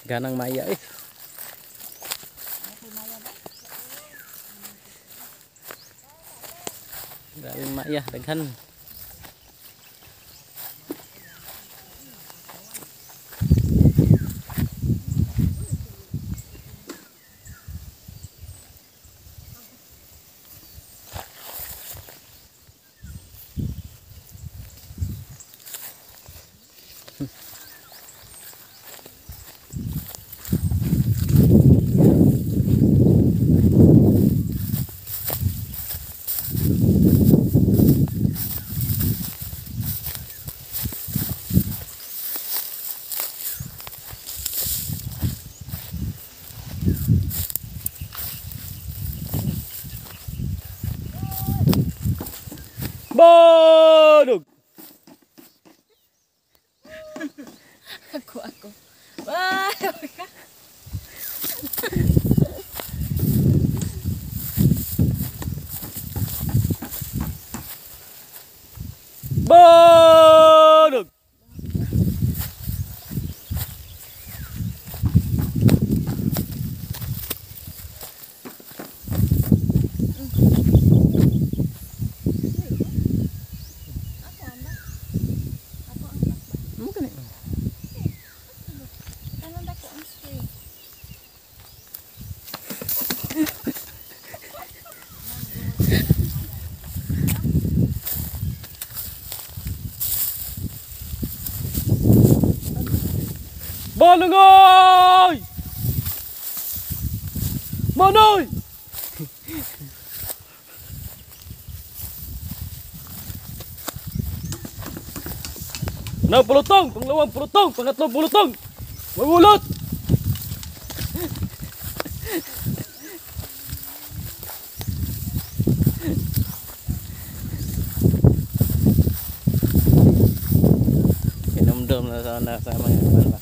Ganang maya eh. Grabe maya, daghan. Bodog. Aku. Wah. Bodog. Manoy! Manoy! Unang pulutong, pangalawang pulutong, pangatlong pulutong. Magulot! Kinumdum na sana sa mga bala.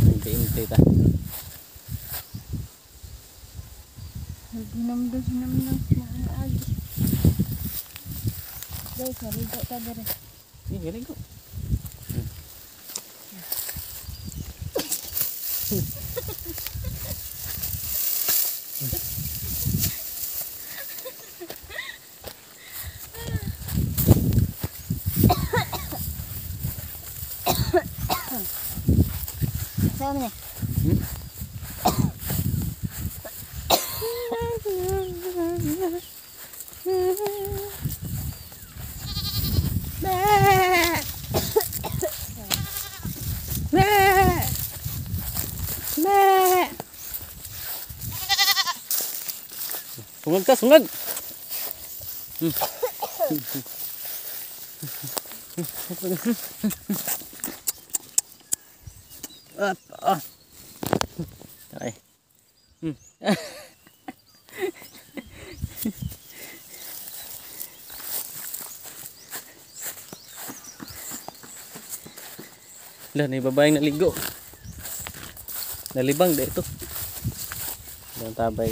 Inti-inti ta. Sinamdam mga agi. Dai sorry ta dire. Ni galing ko. Sama ni. Sungag ka, sungag. Ay. Lah, ni babaeng naligo. Nalibang deh itu. Dan tabay.